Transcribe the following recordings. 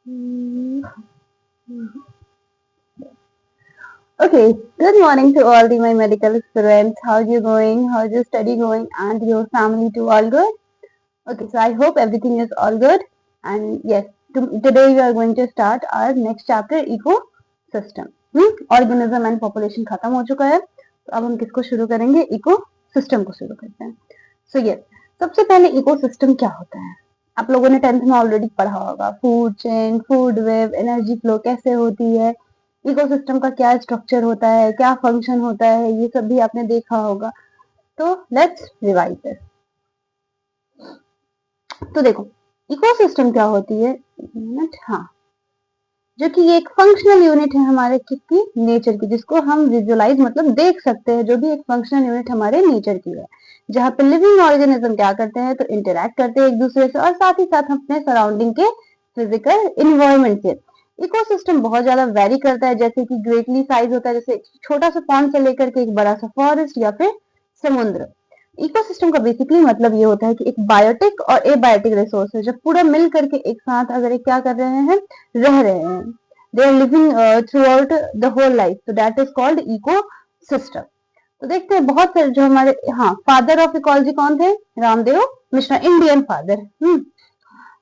Mm, Okay, good morning to all my medical students. How's you going? How's your study going? And your family too all good? Okay, so I hope everything is all good. And yes, today we are going to start our next chapter, ecosystem. Organism and population खत्म हो चुका है, तो अब हम किसको शुरू करेंगे? इकोसिस्टम को शुरू करते हैं. So yes, सबसे पहले इकोसिस्टम क्या होता है? आप लोगों ने 10th में ऑलरेडी पढ़ा होगा. Food chain, food web, energy flow कैसे होती है, इकोसिस्टम का क्या स्ट्रक्चर होता है, क्या फंक्शन होता है, ये सब भी आपने देखा होगा. तो लेट्स रिवाइज दिस. तो देखो, इकोसिस्टम क्या होती है? एक मिनट. हाँ, जो कि ये एक फंक्शनल यूनिट है हमारे किसकी? नेचर की, जिसको हम विजुअलाइज मतलब देख सकते हैं, जो भी एक फंक्शनल यूनिट हमारे नेचर की है, जहाँ पे लिविंग ऑर्गेनिज्म क्या करते हैं? तो इंटरेक्ट करते हैं एक दूसरे से, और साथ ही साथ अपने सराउंडिंग के फिजिकल इन्वायरमेंट से. इकोसिस्टम बहुत ज्यादा वेरी करता है, जैसे कि ग्रेटली साइज होता है, जैसे छोटा सा पॉन्ड से लेकर के एक बड़ा सा फॉरेस्ट या फिर समुद्र. इकोसिस्टम का बेसिकली मतलब ये होता है कि एक बायोटिक और एबायोटिक रिसोर्स है, जब पूरा मिल करके एक साथ अगर एक क्या कर रहे हैं, रह रहे हैं, they are living throughout the whole life, तो that is called ecosystem. तो देखते हैं बहुत सारे जो हमारे, हाँ, फादर ऑफ इकोलॉजी कौन थे? Ramdev Mishra, Indian father.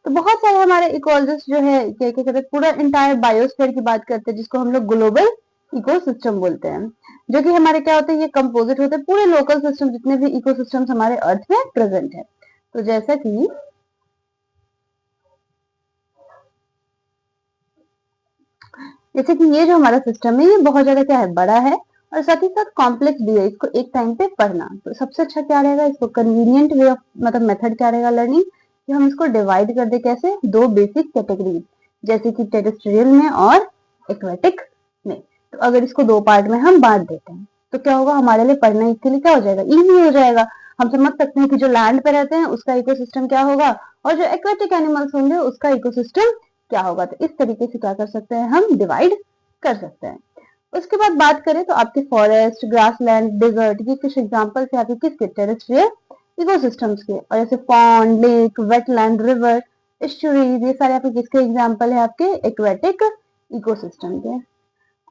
तो बहुत सारे हमारे इकोलॉजिस्ट जो है क्या क्या कहते हैं, पूरा इंटायर बायोस्फीयर की बात करते हैं, जिसको हम लोग ग्लोबल इकोसिस्टम बोलते हैं, जो कि हमारे क्या होते हैं, ये कंपोजिट होते हैं पूरे लोकल सिस्टम, जितने भी इकोसिस्टम्स हमारे अर्थ में प्रेजेंट है. तो जैसे कि ये जो हमारा सिस्टम है, ये बहुत ज्यादा क्या है, बड़ा है, और साथ ही साथ कॉम्प्लेक्स भी है. इसको एक टाइम पे पढ़ना, तो सबसे अच्छा क्या रहेगा, इसको कन्वीनियंट वे ऑफ मतलब मेथड क्या रहेगा लर्निंग, कि हम इसको डिवाइड कर दे. कैसे? दो बेसिक कैटेगरीज, जैसे कि टेरेस्ट्रियल में और एक्वेटिक में. तो अगर इसको दो पार्ट में हम बांट देते हैं, तो क्या होगा हमारे लिए पढ़ना, इसके लिए क्या हो जाएगा, इजी हो जाएगा. हम समझ सकते हैं कि जो लैंड पे रहते हैं उसका इकोसिस्टम क्या होगा, और जो एक्वेटिक एनिमल्स होंगे उसका इकोसिस्टम क्या होगा. तो इस तरीके से क्या कर सकते हैं, हम डिवाइड कर सकते हैं. उसके बाद बात करें तो आपके फॉरेस्ट, ग्रासलैंड, डिजर्ट, ये कुछ एग्जांपल्स है आपके किसके? टेरेस्ट्रियल इकोसिस्टम्स के. और जैसे pond, lake, wetland, river, estuaries, ये सारे आपके किसके एग्जांपल है? आपके एक्वेटिक इकोसिस्टम के.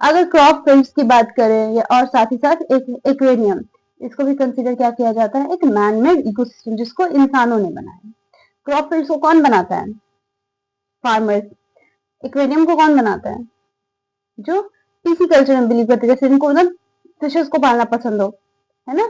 अगर क्रॉप फील्ड्स की बात करें या और साथ ही साथ एक एक्वेरियम, इसको भी कंसीडर क्या किया जाता है? एक मैनमेड इकोसिस्टम, जिसको इंसानों ने बनाया. क्रॉप फील्ड्स को कौन बनाता है? फार्मर्स. एक्वेरियम को कौन बनाता है? जो पीसी कल्चर में बिलीव करते हैं, जैसे जिनको मतलब फिशेस को पालना पसंद हो, है ना.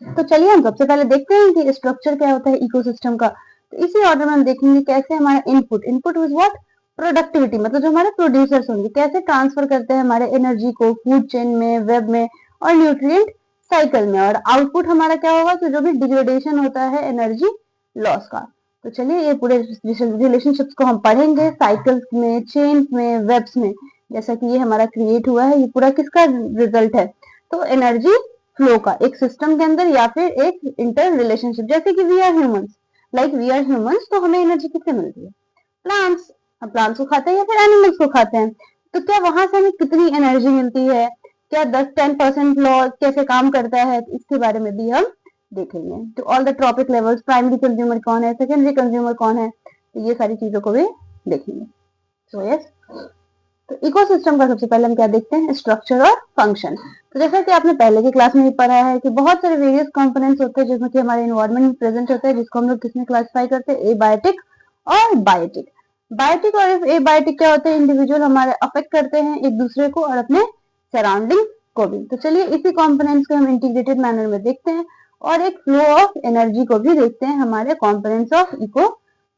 तो चलिए हम सबसे पहले देखते हैं कि स्ट्रक्चर क्या होता है इकोसिस्टम का. तो इसी ऑर्डर में हम देखेंगे कैसे हमारा इनपुट इज व्हाट? प्रोडक्टिविटी, मतलब जो हमारे प्रोड्यूसर्स होंगे कैसे ट्रांसफर करते हैं हमारे एनर्जी को फूड चेन में, वेब में और न्यूट्रिएंट साइकिल में. और आउटपुट हमारा क्या होगा, तो जो भी डिग्रेडेशन होता है एनर्जी लॉस का. तो चलिए ये पूरे रिलेशनशिप्स को हम पढ़ेंगे, साइकिल्स में, चेन्स में, वेब्स में. जैसा कि ये हमारा क्रिएट हुआ है, ये पूरा किसका रिजल्ट है? तो एनर्जी फ्लो का, एक सिस्टम के अंदर या फिर एक इंटर रिलेशनशिप. जैसे कि we are humans, we are humans, तो हमें एनर्जी किससे मिलती है? प्लांट्स. हम प्लांट्स को खाते हैं या फिर एनिमल्स को खाते हैं. तो क्या वहां से हमें कितनी एनर्जी मिलती है, क्या 10-10% लॉ कैसे काम करता है, तो इसके बारे में भी हम देखेंगे. तो all the trophic levels, primary consumer कौन है, सेकेंडरी कंज्यूमर कौन है, तो ये सारी चीजों को भी देखेंगे. सो यस, तो इकोसिस्टम का सबसे पहले हम क्या देखते हैं, स्ट्रक्चर और फंक्शन. तो जैसा कि आपने पहले की क्लास में भी पढ़ा है कि बहुत सारे वेरियस कंपोनेंट्स होते हैं जिसमें कि हमारे एनवायरमेंट में प्रेजेंट होता है, जिसको हम लोग किसमें क्लासिफाई करते हैं, एबायोटिक और बायोटिक. बायोटिक और एबायोटिक क्या होते हैं, इंडिविजुअल हमारे अफेक्ट करते हैं एक दूसरे को और अपने सराउंडिंग को भी. तो चलिए इसी कंपोनेंट्स को हम इंटीग्रेटेड मैनर में देखते हैं, और एक फ्लो ऑफ एनर्जी को भी देखते हैं हमारे कंपोनेंट्स ऑफ इको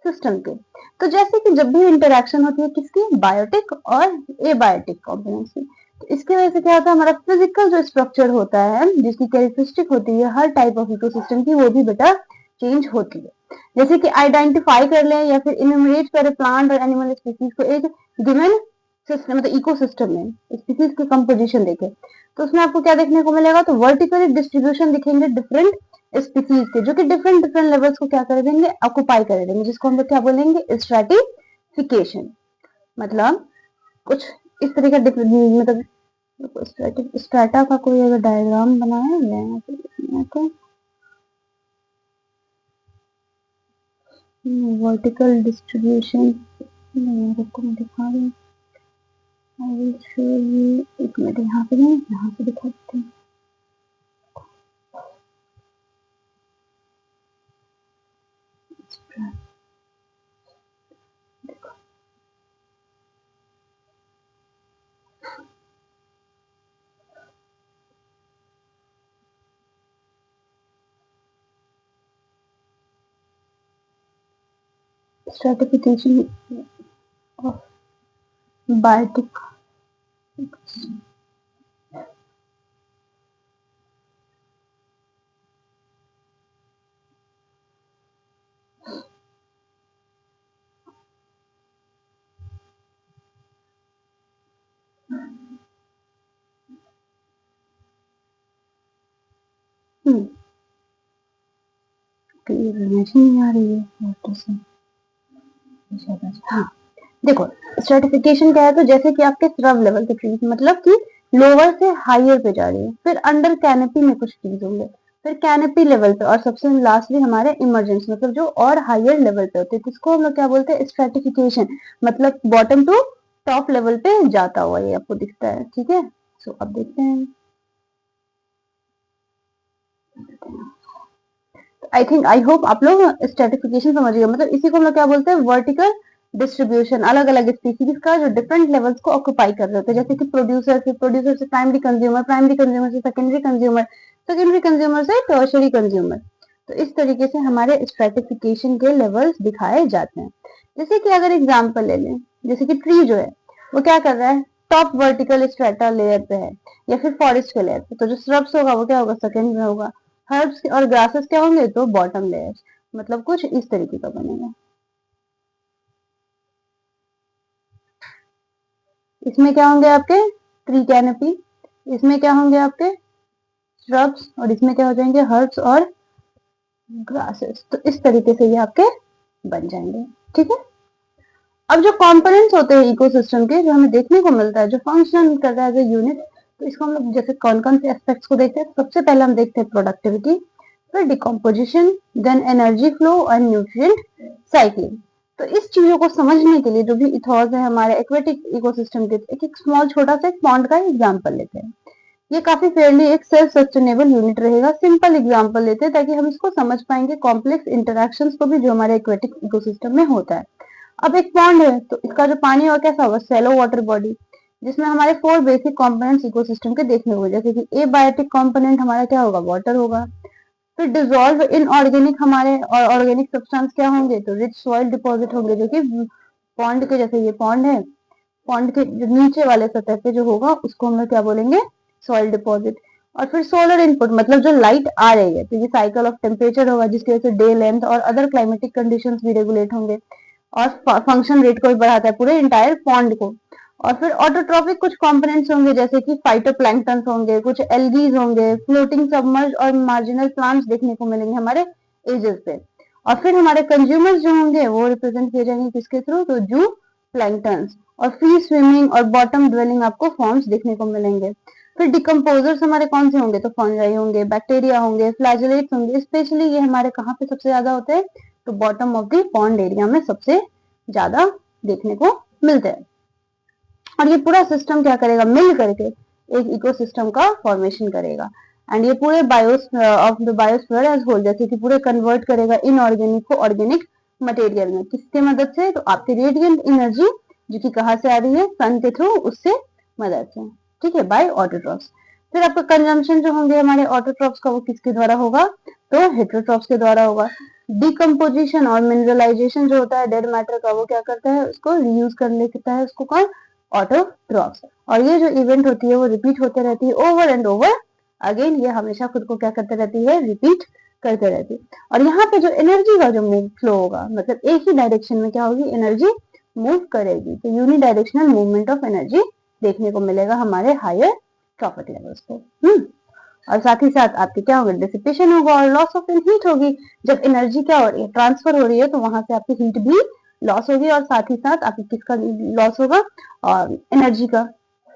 सिस्टम के. तो जैसे कि जब भी इंटरेक्शन होती है किसकी, बायोटिक और एबायोटिक कंपोनेंट्स की, तो इसकी वजह से क्या होता है, हमारा फिजिकल जो स्ट्रक्चर होता है, जिसकी कैरेक्टरिस्टिक होती है हर टाइप ऑफ इकोसिस्टम की, वो भी बेटा चेंज होती है. जैसे कि आइडेंटिफाई कर लें या फिर इन्यूमरेट करें प्लांट और एनिमल स्पीसीज को एक गिवन सिस्टम, मतलब इकोसिस्टम में स्पीसीज की कंपोजिशन देखें, तो उसमें आपको क्या देखने को मिलेगा, तो वर्टिकली डिस्ट्रीब्यूशन दिखेंगे डिफरेंट स्पीसीज के, जो कि डिफरेंट डिफरेंट लेवल्स को क्या कर देंगे, ऑक्युपाई कर देंगे, जिसको हम लोग क्या बोलेंगे, स्ट्रेटिफिकेशन. मतलब कुछ इस तरह का मतलब स्ट्रेटा का कोई अगर डायग्राम बनाया है तो वर्टिकल डिस्ट्रीब्यूशन, रुको मैं दिखा रही हूँ। आई विल शो यू, एक मिनट यहाँ पे नहीं, यहाँ से दिखा देते हैं। Stratification of biotic. क्लियर नहीं आ रही है। हाँ देखो, स्ट्रेटिफिकेशन क्या है, तो जैसे कि आपके स्रव लेवल के ट्रीज, मतलब कि लोअर से हायर पे जा रही है, फिर अंडर कैनोपी में कुछ ट्रीज होंगे, फिर कैनोपी लेवल पे, और सबसे लास्टली हमारे इमरजेंस, मतलब जो और हायर लेवल पे होते हैं, जिसको हम लोग क्या बोलते हैं, स्ट्रेटिफिकेशन, मतलब बॉटम टू टॉप लेवल पे जाता हुआ ये आपको दिखता है। ठीक है, सो अब देखते हैं। आई थिंक, आई होप आप लोग स्ट्रेटिफिकेशन समझिए, मतलब इसी को हम लोग क्या बोलते हैं, वर्टिकल डिस्ट्रीब्यूशन, अलग अलग स्पीसीज का जो डिफरेंट लेवल्स को ऑक्यूपाई कर रहे होते हैं, जैसे कि प्रोड्यूसर से प्राइमरी कंज्यूमर से सेकेंडरी कंज्यूमर, सेकेंडरी कंज्यूमर से टर्शरी कंज्यूमर। तो इस तरीके से हमारे स्ट्रेटिफिकेशन के लेवल्स दिखाए जाते हैं। जैसे कि अगर एग्जाम्पल ले लें, जैसे कि ट्री जो है वो क्या कर रहा है, टॉप वर्टिकल स्ट्रेटा लेयर पे है, या फिर फॉरेस्ट के लेयर पे, तो जो श्रब्स होगा वो क्या होगा, सेकेंड में होगा, हर्ब्स और ग्रासेस क्या होंगे, तो बॉटम लेयर, मतलब कुछ इस तरीके का बनेगा। इसमें क्या होंगे आपके ट्री कैनोपी, इसमें क्या होंगे आपके श्रब्स, और इसमें क्या हो जाएंगे, हर्ब्स और ग्रासेस। तो इस तरीके से ये आपके बन जाएंगे। ठीक है, अब जो कंपोनेंट्स होते हैं इकोसिस्टम के, जो हमें देखने को मिलता है, जो फंक्शन कर रहा है एज ए यूनिट, तो इसको हम लोग जैसे कौन कौन से एस्पेक्ट्स को देखते हैं, सबसे पहले हम देखते हैं प्रोडक्टिविटी, फिर डिकम्पोजिशन, देन एनर्जी फ्लो और न्यूट्रिएंट साइक्लिंग। तो इस चीजों को समझने के लिए जो भी इथॉर्स है हमारे एक्वेटिक इकोसिस्टम के, एक स्मॉल छोटा सा एक पॉन्ड का एग्जांपल लेते हैं। ये काफी फेयरली एक सेल्फ सस्टेनेबल यूनिट रहेगा। सिंपल एग्जांपल लेते हैं ताकि हम इसको समझ पाएंगे कॉम्प्लेक्स इंटरेक्शंस को भी जो हमारे एक्वेटिक इकोसिस्टम में होता है। अब एक पॉन्ड है तो इसका जो पानी होगा कैसा होगा, सेलो वाटर बॉडी, जिसमें हमारे 4 बेसिक कंपोनेंट्स इकोसिस्टम के देखने को, जैसे कि एबायोटिक कंपोनेंट हमारा क्या होगा, वाटर होगा, फिर डिजोल्व इनऑर्गेनिक हमारे और ऑर्गेनिक सब्सटेंस क्या होंगे, तो रिच सॉइल डिपॉजिट होंगे, जो कि पॉन्ड के, जैसे ये पॉन्ड है, पॉन्ड के जो नीचे वाले सतह पे जो होगा उसको हम लोग क्या बोलेंगे, सॉइल डिपॉजिट। और फिर सोलर इनपुट, मतलब जो लाइट आ रही है, तो ये साइकिल ऑफ टेम्परेचर होगा, जिसकी वजह से डे लेंथ और अदर क्लाइमेटिक कंडीशंस भी रेगुलेट होंगे, और फंक्शन रेट को भी बढ़ाता है पूरे इंटायर पॉन्ड को। और फिर ऑटोट्रॉफिक कुछ कंपोनेंट्स होंगे, जैसे कि फाइटोप्लैंक्टन होंगे, कुछ एल्गीज होंगे, फ्लोटिंग सबमर्ज और मार्जिनल प्लांट्स देखने को मिलेंगे हमारे एजेस पे। और फिर हमारे कंज्यूमर्स जो होंगे वो रिप्रेजेंट किए जाएंगे किसके थ्रू, तो जू प्लैंक्टन्स, और फ्री स्विमिंग और बॉटम ड्वेलिंग आपको फॉर्म्स देखने को मिलेंगे। फिर डिकम्पोजर्स हमारे कौन से होंगे, तो फंजाई होंगे, बैक्टीरिया होंगे, फ्लैजेलेट्स होंगे। स्पेशली ये हमारे कहाँ पे सबसे ज्यादा होते हैं, तो bottom of the pond area में सबसे ज्यादा देखने को मिलते हैं। और ये पूरा सिस्टम क्या करेगा, मिल करके एक इकोसिस्टम का फॉर्मेशन करेगा। एंड ये पूरे of the biosphere as whole, जैसे कि पूरे कन्वर्ट करेगा इनऑर्गेनिक को ऑर्गेनिक मटेरियल में, किसके मदद से, तो आपकी रेडिएंट एनर्जी जो कि कहाँ से आ रही है, सन के थ्रू, उससे मदद से। ठीक है, बाय ऑटोट्रॉप्स। फिर आपका कंजम्पशन जो होंगे हमारे ऑटोट्रॉप्स का, वो किसके द्वारा होगा, तो हेटेरोट्रॉप्स के द्वारा होगा। डिकम्पोजिशन और मिनरलाइजेशन जो होता है डेड मैटर का, वो क्या करता है, उसको रीयूज कर लेता है, उसको कौन, ऑटोट्रॉप्स। और ये जो इवेंट होती है वो रिपीट होते रहती है ओवर एंड ओवर अगेन, ये हमेशा खुद को क्या करते रहती है, रिपीट करते रहती है। और यहाँ पे जो एनर्जी का जो मूव फ्लो होगा, मतलब एक ही डायरेक्शन में क्या होगी, एनर्जी मूव करेगी, तो यूनिडायरेक्शनल मूवमेंट ऑफ एनर्जी देखने को मिलेगा हमारे हायर ट्रॉपिक लेवल्स पे। और साथ ही साथ आपकी क्या होगा, डिसिपेशन होगा और लॉस ऑफ हीट होगी। जब एनर्जी क्या हो रही है, ट्रांसफर हो रही है, तो वहां से आपकी हीट भी लॉस होगी, और साथ ही साथ आपकी किसका लॉस होगा, और एनर्जी का।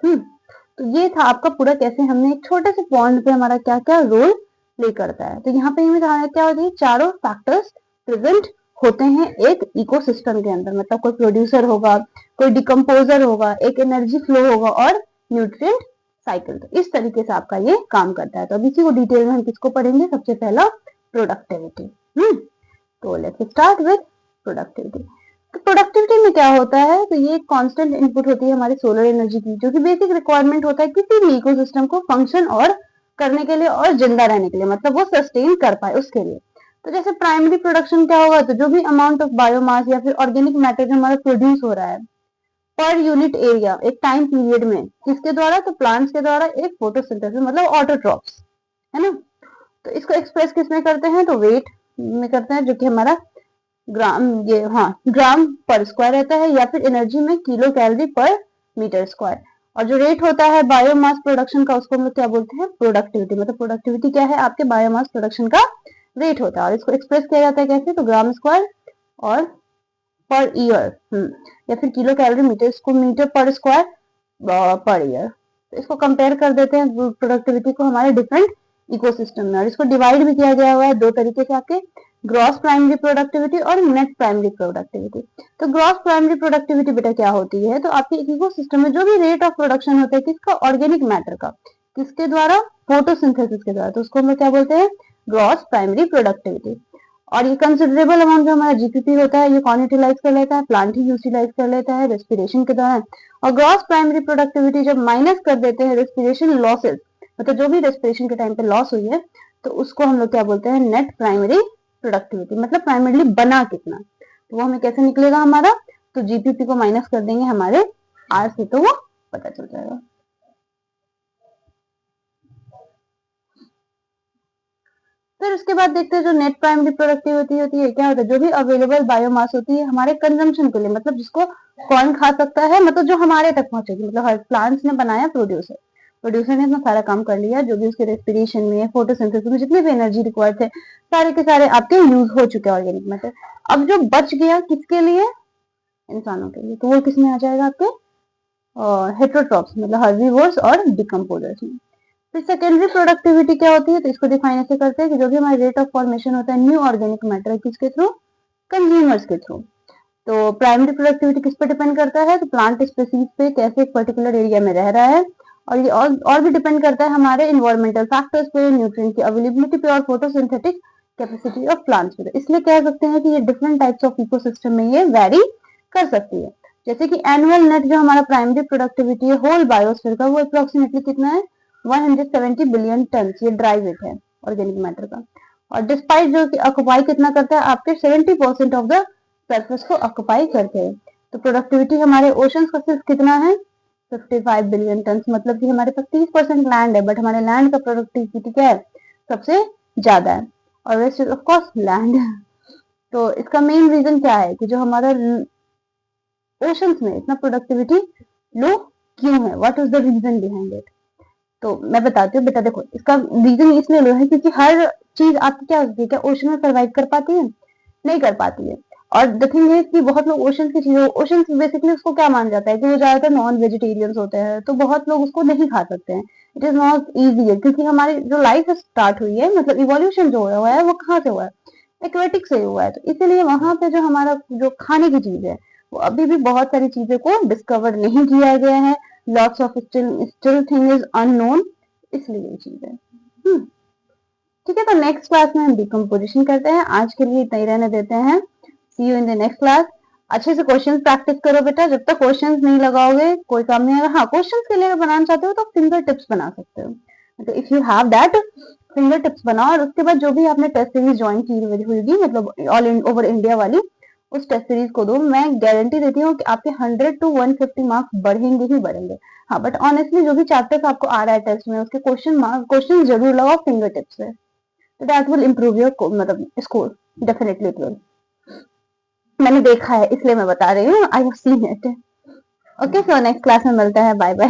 तो ये था आपका पूरा, कैसे हमने एक छोटे से पॉइंट पे हमारा क्या क्या रोल प्ले करता है। तो यहाँ पे हमें क्या होती है, चारों फैक्टर्स प्रेजेंट होते हैं एक इकोसिस्टम के अंदर, मतलब कोई प्रोड्यूसर होगा, कोई डिकम्पोजर होगा, एक एनर्जी फ्लो होगा और न्यूट्रिएंट साइकिल। तो इस तरीके से आपका ये काम करता है। तो अब इसी को डिटेल में हम किसको पढ़ेंगे, सबसे पहला प्रोडक्टिविटी। तो लेट्स स्टार्ट विद प्रोडक्टिविटी। तो प्रोडक्टिविटी में क्या होता है, तो ये कांस्टेंट इनपुट होती है हमारी सोलर एनर्जी की, जो कि बेसिक रिक्वायरमेंट होता है किसी भी इकोसिस्टम को फंक्शन और करने के लिए और जिंदा रहने के लिए, मतलब वो सस्टेन कर पाए उसके लिए। तो जैसे प्राइमरी प्रोडक्शन क्या होगा, तो जो भी अमाउंट ऑफ बायोमास या फिर ऑर्गेनिक मैटर हमारा प्रोड्यूस हो रहा है पर यूनिट एरिया एक टाइम पीरियड में, किसके द्वारा, तो प्लांट्स के द्वारा एक फोटोसिंथेसिस मतलब ऑटोट्रॉप्स, है ना। तो इसको एक्सप्रेस किस में करते हैं, तो वेट में करते हैं, जो कि हमारा ग्राम, ये हाँ ग्राम पर स्क्वायर रहता है, या फिर एनर्जी में किलो कैलोरी पर मीटर स्क्वायर। और जो रेट होता है बायोमास प्रोडक्शन का, उसको हम लोग क्या बोलते हैं, प्रोडक्टिविटी। मतलब प्रोडक्टिविटी क्या है, आपके बायोमास प्रोडक्शन का रेट होता है। और इसको एक्सप्रेस किया जाता है कैसे, तो ग्राम स्क्वायर और पर ईयर, या फिर किलो कैलोरी मीटर पर स्क्वायर पर ईयर। तो इसको कंपेयर कर देते हैं प्रोडक्टिविटी को हमारे डिफरेंट इकोसिस्टम में। और इसको डिवाइड भी किया गया हुआ है दो तरीके से, आपके ग्रॉस प्राइमरी प्रोडक्टिविटी और नेट प्राइमरी प्रोडक्टिविटी। तो ग्रॉस प्राइमरी प्रोडक्टिविटी बेटा क्या होती है, तो आपके इकोसिस्टम में जो भी रेट ऑफ प्रोडक्शन होता है किसका, ऑर्गेनिक मैटर का, किसके द्वारा, फोटोसिंथेसिस के द्वारा। तो उसको हम क्या बोलते हैं, ग्रॉस प्राइमरी प्रोडक्टिविटी। और ये कंसिडरेबल अमाउंट जो हमारा जीपीपी होता है, ये कौन यूटिलाइज कर लेता है, प्लांट ही यूटिलाइज कर लेता है रेस्पिरेशन के दौरान। और ग्रॉस प्राइमरी प्रोडक्टिविटी जब माइनस कर देते हैं रेस्पिरेशन लॉसेस, मतलब जो भी रेस्पिरेशन के टाइम पे लॉस हुई है, तो उसको हम लोग क्या बोलते हैं, नेट प्राइमरी प्रोडक्टिविटी। मतलब प्राइमरीली बना कितना, तो वो हमें कैसे निकलेगा हमारा, तो जीपीपी को माइनस कर देंगे हमारे आर से, तो वो पता चल जाएगा। फिर उसके बाद देखते हैं जो नेट प्राइमरी प्रोडक्टिविटी होती है, क्या होता है, जो भी अवेलेबल बायोमास होती है हमारे कंजम्पशन के लिए, मतलब जिसको कौन खा सकता है, मतलब जो हमारे तक पहुंचेगी, मतलब हर प्लांट्स ने बनाया, प्रोड्यूसर ने अपना सारा काम कर लिया, जो भी उसके रेस्पिरेशन में, फोटोसिंथेसिस में जितने भी एनर्जी रिक्वायर्ड थे, सारे के सारे आपके यूज हो चुके हैं ऑर्गेनिक मैटर। अब जो बच गया किसके लिए, इंसानों के लिए, तो वो किसमें आ जाएगा, आपके हेट्रोट्रॉप्स मतलब हर्बीवोर्स और डिकम्पोजर्स में। फिर सेकेंडरी प्रोडक्टिविटी क्या होती है, तो इसको डिफाइन ऐसे करते हैं कि जो भी हमारा रेट ऑफ फॉर्मेशन होता है न्यू ऑर्गेनिक मैटर किसके थ्रू, कंज्यूमर्स के थ्रू। तो प्राइमरी प्रोडक्टिविटी किस पे डिपेंड करता है, तो प्लांट स्पीसीज पे कैसे एक पर्टिकुलर एरिया में रह रहा है। और ये और भी डिपेंड करता है हमारे इन्वायरमेंटल फैक्टर्स पे, न्यूट्रिएंट की अवेलेबिलिटी पे और फोटोसिंथेटिक कैपेसिटी ऑफ प्लांट्स पे। इसलिए कह सकते हैं कि ये डिफरेंट टाइप्स ऑफ इकोसिस्टम में ये वेरी कर सकती है। जैसे कि एनुअल नेट जो हमारा प्राइमरी प्रोडक्टिविटी है होल बायोस्फीयर का, वो अप्रोक्सीमेटली कितना है, 170 बिलियन टन, ये ड्राई वेट है ऑर्गेनिक मैटर का। और डिस्पाइट जो कि ऑक्युपाई कितना करता है, आपके 70% ऑफ द सरफेस को ऑक्युपाई करते हैं। तो प्रोडक्टिविटी हमारे ओशंस का सिर्फ कितना है, 55 बिलियन टन, मतलब कि हमारे पास 30% लैंड है, बट हमारे लैंड का प्रोडक्टिविटी क्या है, सबसे ज्यादा है, और वेस्ट ऑफ कोर्स लैंड। तो इसका मेन रीजन क्या है कि जो हमारा ओशंस में इतना प्रोडक्टिविटी लो क्यों है, what is the reason behind it. तो मैं बताती हूँ बेटा, देखो इसका रीजन इसलिए लो है क्योंकि हर चीज आपकी क्या होती है, क्या ओशन में सर्वाइव कर पाती है, नहीं कर पाती है। और द थिंग है कि बहुत लोग ओशन की चीजों, ओशन बेसिकली उसको क्या मान जाता है कि वो ज्यादातर नॉन वेजिटेरियंस होते हैं, तो बहुत लोग उसको नहीं खा सकते हैं। इट इज नॉट इजी, क्योंकि हमारी जो लाइफ स्टार्ट हुई है, मतलब इवोल्यूशन जो हुआ है वो कहाँ से हुआ है, एक्वेटिक से हुआ है। तो इसीलिए वहां पे जो हमारा जो खाने की चीज है, वो अभी भी बहुत सारी चीजों को डिस्कवर नहीं किया गया है, lots of still thing is unknown, इसलिए ये चीज है। ठीक है, तो नेक्स्ट क्लास में हम डिकम्पोजिशन करते हैं, आज के लिए इतना ही रहने देते हैं। See you in the next class. अच्छे से क्वेश्चंस प्रैक्टिस करो बेटा, जब तक क्वेश्चंस नहीं लगाओगे कोई काम नहीं आएगा। हाँ, क्वेश्चंस के लिए अगर बनाना चाहते हो तो फिंगर टिप्स बना सकते हो, तो if you have that finger tips बनाओ। और उसके बाद जो भी आपने टेस्ट सीरीज ज्वाइन की हुई होगी, मतलब ऑल ओवर इंडिया वाली, उस टेस्ट सीरीज को दो। मैं गारंटी देती हूँ कि आपके 100 to 150 मार्क्स बढ़ेंगे ही बढ़ेंगे। हाँ, बट ऑनेस्टली जो भी चैप्टर्स आपको आ रहा है टेस्ट में, उसके क्वेश्चन जरूर लगाओ फिंगर टिप्स से, तो दैट विल इम्प्रूव योर मतलब स्कोर, डेफिनेटली इट विल। मैंने देखा है इसलिए मैं बता रही हूँ, I have seen it. Okay, so next class में मिलते हैं, बाय बाय।